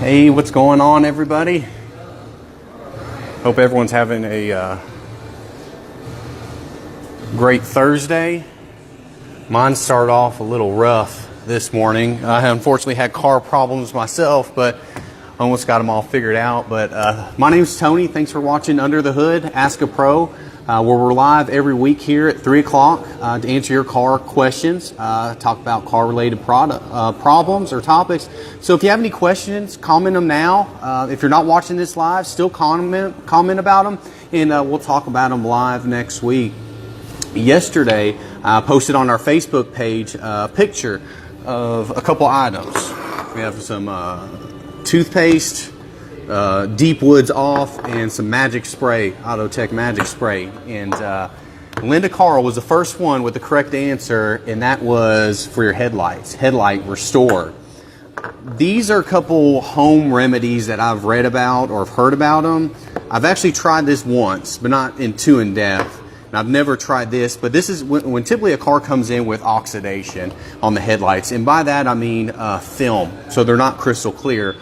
Hey, what's going on, everybody? Hope everyone's having a great Thursday. Mine started off a little rough this morning. I unfortunately had car problems myself, but almost got them all figured out. But my name's Tony. Thanks for watching Under the Hood, Ask a Pro. Where we're live every week here at 3 o'clock to answer your car questions, talk about car-related problems or topics. So if you have any questions, comment them now. If you're not watching this live, still comment about them, and we'll talk about them live next week. Yesterday, I posted on our Facebook page a picture of a couple items. We have some toothpaste, Deep Woods Off, and some magic spray, Autotech magic spray. And Linda Carl was the first one with the correct answer, and that was for your headlights, Headlight Restore. These are a couple home remedies that I've read about or have heard about them. I've actually tried this once, but not too in depth. And I've never tried this, but this is when typically a car comes in with oxidation on the headlights. And by that I mean film, so they're not crystal clear.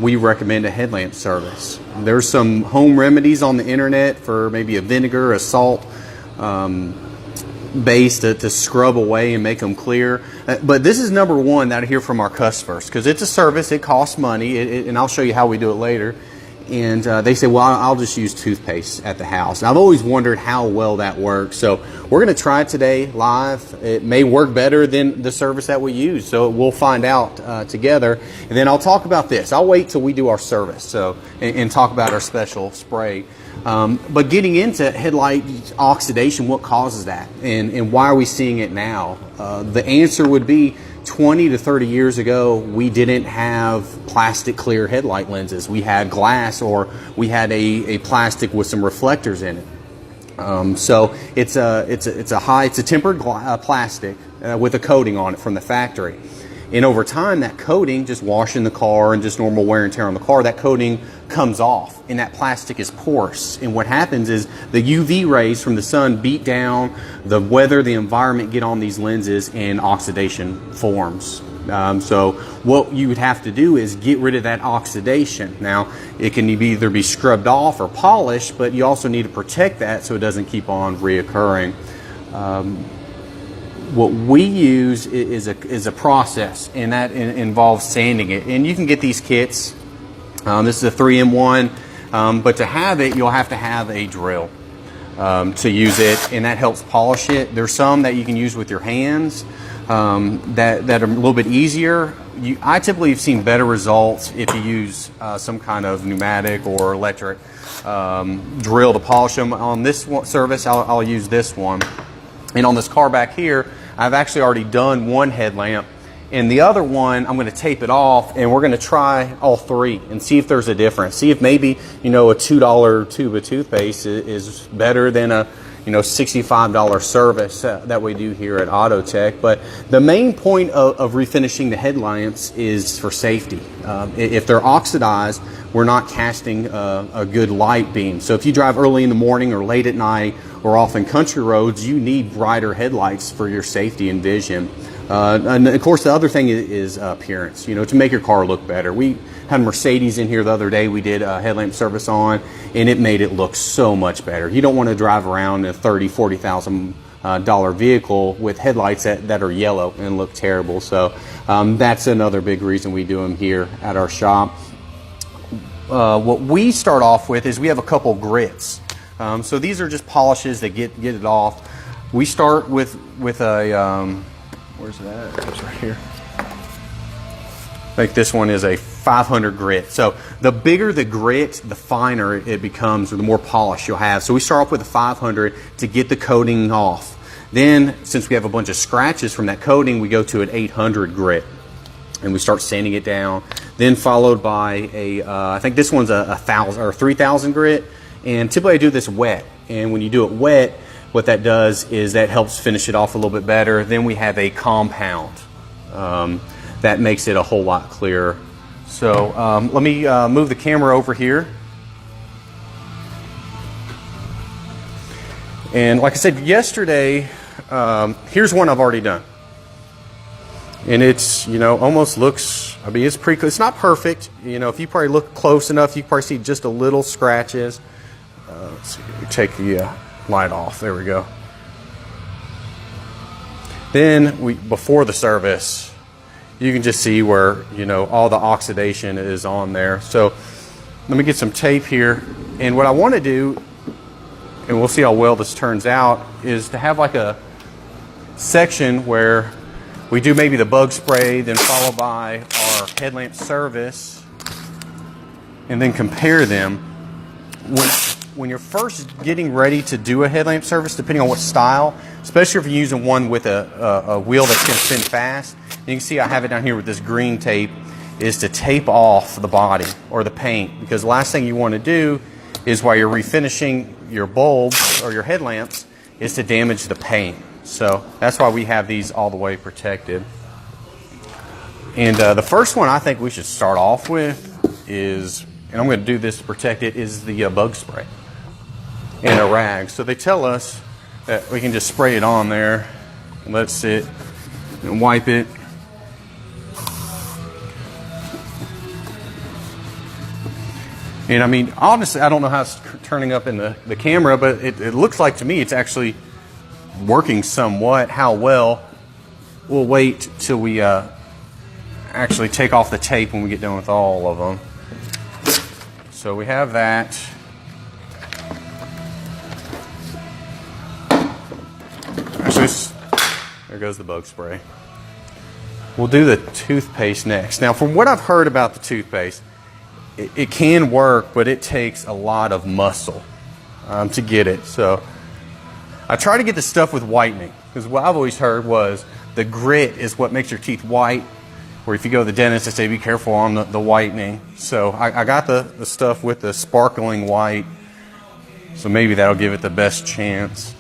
We recommend a headlamp service. There's some home remedies on the internet for maybe a vinegar, a salt base to scrub away and make them clear. But this is number one that I hear from our customers, because it's a service, it costs money, and I'll show you how we do it later. And they say, well, I'll just use toothpaste at the house. And I've always wondered how well that works. So we're going to try it today live. It may work better than the service that we use. So we'll find out together. And then I'll talk about this. I'll wait till we do our service and talk about our special spray. But getting into headlight oxidation, what causes that? And why are we seeing it now? The answer would be 20 to 30 years ago, we didn't have plastic clear headlight lenses. We had glass, or we had a plastic with some reflectors in it. So it's a tempered plastic with a coating on it from the factory. And over time, that coating, just washing the car and just normal wear and tear on the car, that coating comes off, and that plastic is porous. And what happens is the UV rays from the sun beat down, the weather, the environment get on these lenses, and oxidation forms. So what you would have to do is get rid of that oxidation. Now, it can either be scrubbed off or polished, but you also need to protect that so it doesn't keep on reoccurring. What we use is a process, and that involves sanding it. And you can get these kits. This is a 3-in-1, but to have it, you'll have to have a drill to use it, and that helps polish it. There's some that you can use with your hands that are a little bit easier. I typically have seen better results if you use some kind of pneumatic or electric drill to polish them. On this service, I'll use this one. And on this car back here, I've actually already done one headlamp, and the other one, I'm going to tape it off, and we're going to try all three and see if there's a difference. See if maybe, a $2 tube of toothpaste is better than a, $65 service that we do here at Autotech. But the main point of refinishing the headlamps is for safety. If they're oxidized, we're not casting a good light beam. So if you drive early in the morning or late at night or off in country roads, you need brighter headlights for your safety and vision. And of course, the other thing is appearance, to make your car look better. We had a Mercedes in here the other day we did a headlamp service on, and it made it look so much better. You don't want to drive around a $30,000, $40,000 vehicle with headlights that are yellow and look terrible. So that's another big reason we do them here at our shop. What we start off with is we have a couple grits. So these are just polishes that get it off. We start with a where's it at? It's right here. Like this one is a 500 grit. So the bigger the grit, the finer it becomes, or the more polish you'll have. So we start off with a 500 to get the coating off. Then, since we have a bunch of scratches from that coating, we go to an 800 grit, and we start sanding it down. Then followed by I think this one's a 1,000 or 3,000 grit. And typically I do this wet. And when you do it wet, what that does is that helps finish it off a little bit better. Then we have a compound that makes it a whole lot clearer. So let me move the camera over here. And like I said yesterday, here's one I've already done. And it's, you know, almost looks, I mean, it's pretty, it's not perfect. You know, if you probably look close enough, you can probably see just a little scratches. Let's see, take the light off. There we go. Then before the service, you can just see where, you know, all the oxidation is on there. So let me get some tape here. And what I want to do, and we'll see how well this turns out, is to have like a section where we do maybe the bug spray, then followed by our headlamp service, and then compare them. When you're first getting ready to do a headlamp service, depending on what style, especially if you're using one with a wheel that's going to spin fast, you can see I have it down here with this green tape, is to tape off the body or the paint, because the last thing you want to do is while you're refinishing your bulbs or your headlamps is to damage the paint. So that's why we have these all the way protected. And the first one I think we should start off with is, and I'm going to do this to protect it, is the bug spray and a rag. So they tell us that we can just spray it on there and let it sit and wipe it. And I mean, honestly, I don't know how it's turning up in the camera, but it looks like to me it's actually working somewhat. How well, we'll wait till we actually take off the tape when we get done with all of them. So we have that. Actually, there goes the bug spray. We'll do the toothpaste next. Now, from what I've heard about the toothpaste, it can work, but it takes a lot of muscle to get it. So I try to get the stuff with whitening, because what I've always heard was the grit is what makes your teeth white, or if you go to the dentist, they say be careful on the whitening. So I got the stuff with the sparkling white, so maybe that'll give it the best chance.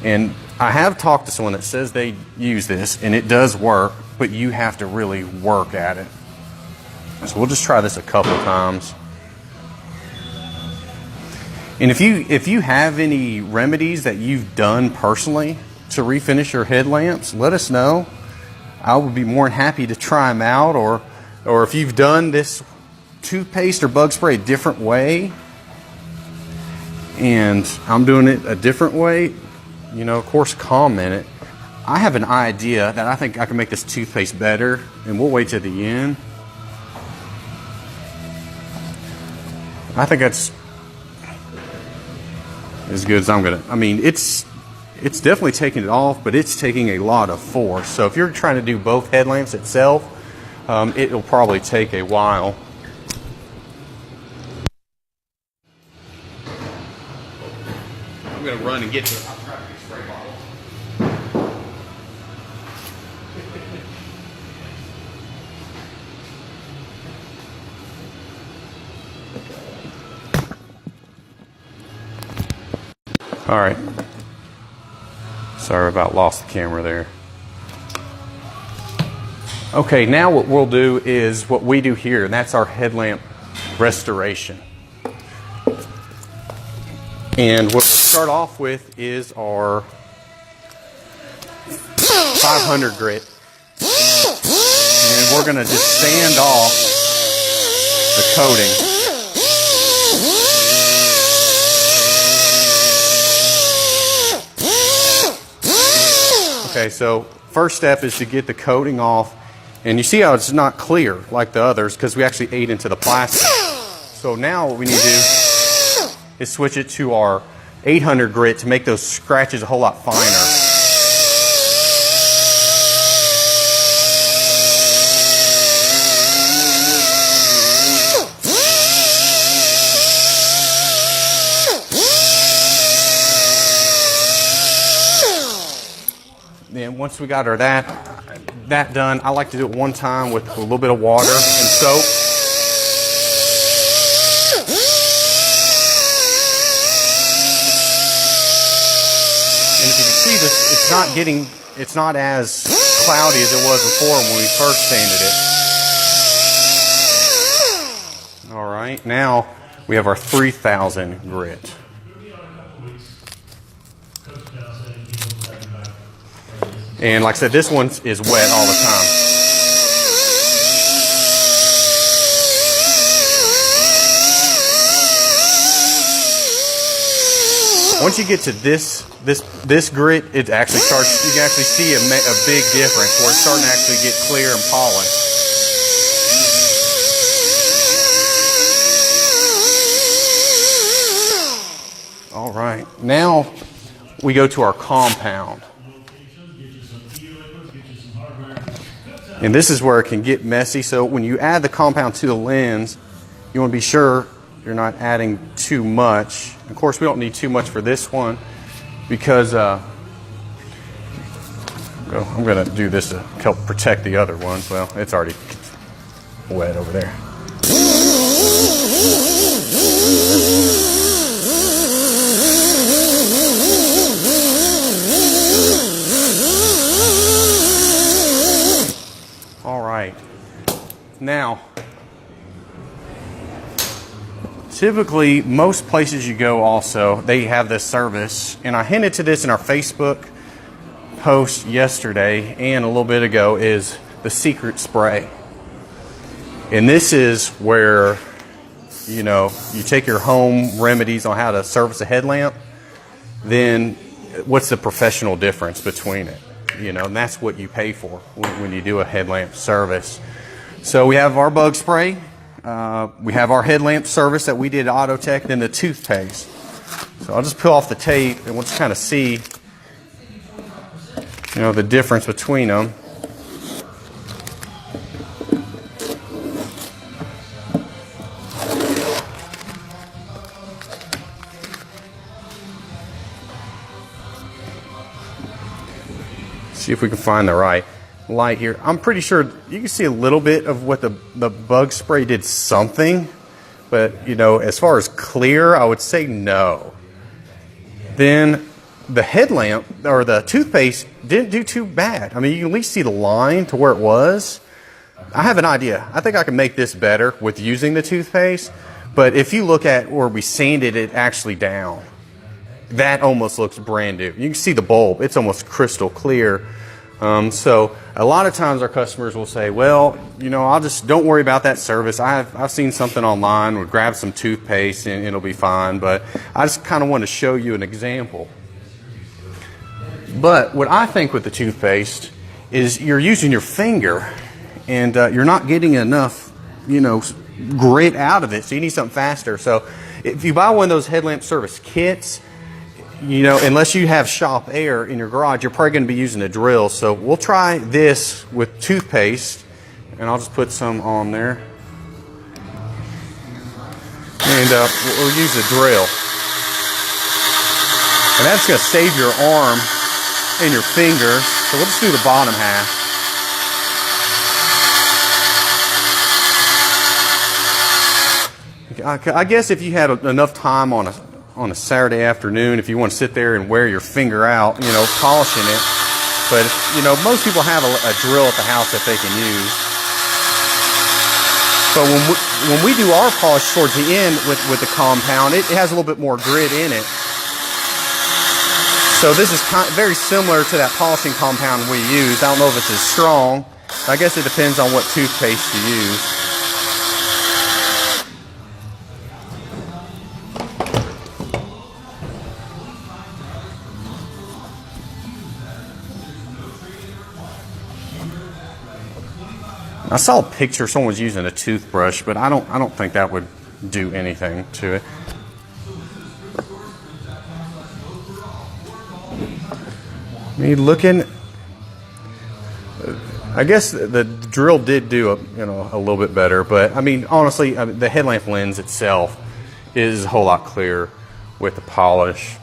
And I have talked to someone that says they use this, and it does work, but you have to really work at it. So we'll just try this a couple times. And if you have any remedies that you've done personally to refinish your headlamps, let us know. I would be more than happy to try them out. Or if you've done this toothpaste or bug spray a different way, and I'm doing it a different way, you know, of course, comment it. I have an idea that I think I can make this toothpaste better, and we'll wait till the end. I think that's as good as I'm gonna. I mean, it's definitely taking it off, but it's taking a lot of force. So if you're trying to do both headlamps itself, it'll probably take a while. I'm gonna run and get to the spray bottle. All right. Sorry about lost the camera there. Okay, now what we'll do is what we do here, and that's our headlamp restoration. And what we'll start off with is our 500 grit. And we're going to just sand off the coating. Okay, so first step is to get the coating off, and you see how it's not clear like the others because we actually ate into the plastic. So now what we need to do is switch it to our 800 grit to make those scratches a whole lot finer. Then once we got our that done, I like to do it one time with a little bit of water and soap. And if you can see this, it's not as cloudy as it was before when we first sanded it. All right, now we have our 3000 grit. And like I said, this one is wet all the time. Once you get to this grit, it actually starts, you can actually see a big difference where it's starting to actually get clear and polished. All right, now we go to our compound. And this is where it can get messy. So when you add the compound to the lens, you want to be sure you're not adding too much. Of course, we don't need too much for this one because I'm going to do this to help protect the other ones. Well, it's already wet over there. All right. Now, typically, most places you go also, they have this service. And I hinted to this in our Facebook post yesterday and a little bit ago, is the secret spray. And this is where, you know, you take your home remedies on how to service a headlamp, then what's the professional difference between it? You know, and that's what you pay for when you do a headlamp service. So we have our bug spray. We have our headlamp service that we did at Autotech, then the toothpaste. So I'll just peel off the tape and we'll just kind of see, you know, the difference between them. See if we can find the right light here. I'm pretty sure you can see a little bit of what the bug spray did something, but you know, as far as clear, I would say no. Then the headlamp or the toothpaste didn't do too bad. I mean, you can at least see the line to where it was. I have an idea. I think I can make this better with using the toothpaste, but if you look at where we sanded it actually down, that almost looks brand new. You can see the bulb. It's almost crystal clear. So a lot of times our customers will say, well, you know, I'll just, don't worry about that service. I've seen something online, we'll grab some toothpaste and it'll be fine. But I just kind of want to show you an example. But what I think with the toothpaste is you're using your finger and you're not getting enough, you know, grit out of it. So you need something faster. So if you buy one of those headlamp service kits, you know, unless you have shop air in your garage, you're probably going to be using a drill. So we'll try this with toothpaste, and I'll just put some on there. And we'll use a drill. And that's going to save your arm and your finger. So we'll just do the bottom half. I guess if you had enough time on a Saturday afternoon, if you want to sit there and wear your finger out, you know, polishing it. But, you know, most people have a drill at the house that they can use. But when we do our polish towards the end with the compound, it has a little bit more grit in it. So this is very similar to that polishing compound we use. I don't know if it's as strong. I guess it depends on what toothpaste you use. I saw a picture someone was using a toothbrush, but I don't think that would do anything to it. I mean, looking, I guess the drill did do a little bit better, but I mean, honestly, the headlamp lens itself is a whole lot clearer with the polish.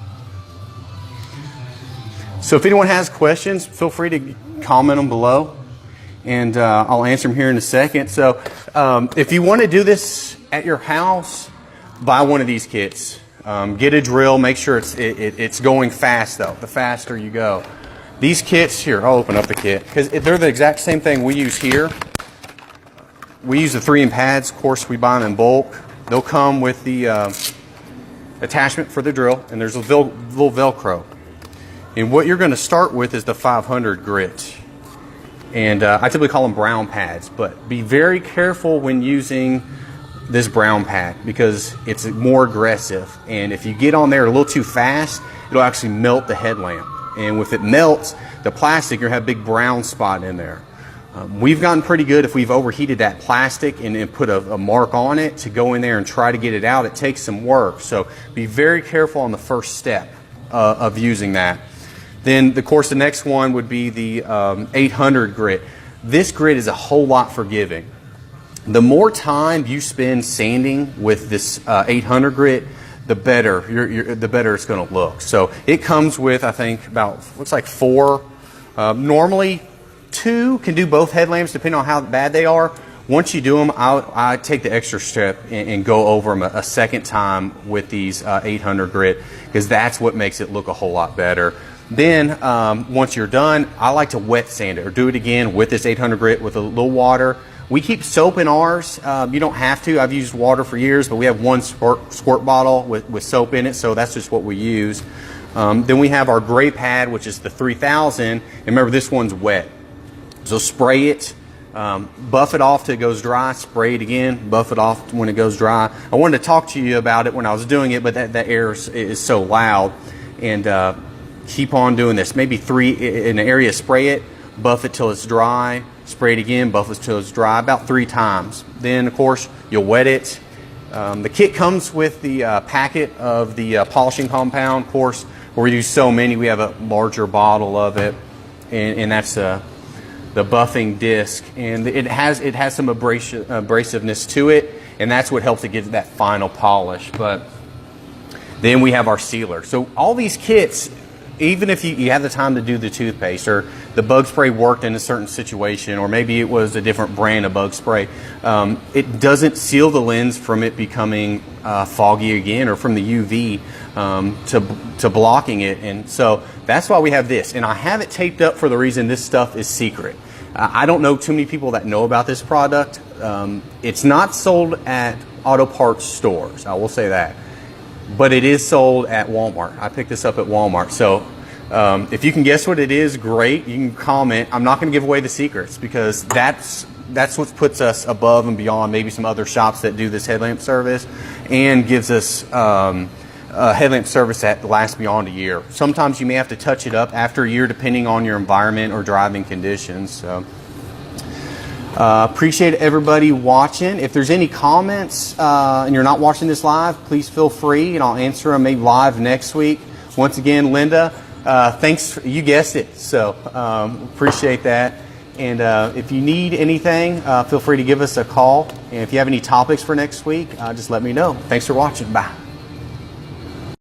So if anyone has questions, feel free to comment them below. And I'll answer them here in a second. So if you want to do this at your house, buy one of these kits. Get a drill. Make sure it's going fast, though. The faster you go. These kits, here, I'll open up the kit. Because they're the exact same thing we use here. We use the 3M pads. Of course, we buy them in bulk. They'll come with the attachment for the drill. And there's a little Velcro. And what you're going to start with is the 500 grit. And I typically call them brown pads, but be very careful when using this brown pad because it's more aggressive. And if you get on there a little too fast, it'll actually melt the headlamp. And if it melts the plastic, you'll have a big brown spot in there. We've gotten pretty good if we've overheated that plastic and put a mark on it to go in there and try to get it out. It takes some work. So be very careful on the first step of using that. Then, of course, the next one would be the 800 grit. This grit is a whole lot forgiving. The more time you spend sanding with this 800 grit, the better the better it's going to look. So it comes with, I think, about looks like 4. Normally, 2 can do both headlamps depending on how bad they are. Once you do them, I take the extra step and go over them a second time with these 800 grit because that's what makes it look a whole lot better. Then once you're done, I like to wet sand it or do it again with this 800 grit with a little water. We keep soap in ours. You don't have to. I've used water for years, but we have one squirt bottle with soap in it, so that's just what we use. Then we have our gray pad, which is the 3000. And remember, this one's wet. So spray it, buff it off till it goes dry, spray it again, buff it off when it goes dry. I wanted to talk to you about it when I was doing it, but that air is so loud. And keep on doing this. Maybe 3 in an area, spray it, buff it till it's dry, spray it again, buff it till it's dry, about 3 times. Then, of course, you'll wet it. The kit comes with the packet of the polishing compound. Of course, where we do so many, we have a larger bottle of it, and that's the buffing disc, and it has some abrasiveness to it, and that's what helps it get that final polish. But then we have our sealer. So all these kits, even if you have the time to do the toothpaste or the bug spray worked in a certain situation, or maybe it was a different brand of bug spray, it doesn't seal the lens from it becoming foggy again, or from the UV to blocking it. And so that's why we have this. And I have it taped up for the reason this stuff is secret. I don't know too many people that know about this product. It's not sold at auto parts stores, I will say that. But it is sold at Walmart. I picked this up at Walmart. So if you can guess what it is, great. You can comment. I'm not going to give away the secrets because that's what puts us above and beyond maybe some other shops that do this headlamp service and gives us a headlamp service that lasts beyond a year. Sometimes you may have to touch it up after a year depending on your environment or driving conditions. So appreciate everybody watching. If there's any comments and you're not watching this live, please feel free and I'll answer them maybe live next week. Once again, Linda, thanks. You guessed it. So appreciate that. And if you need anything, feel free to give us a call. And if you have any topics for next week, just let me know. Thanks for watching. Bye.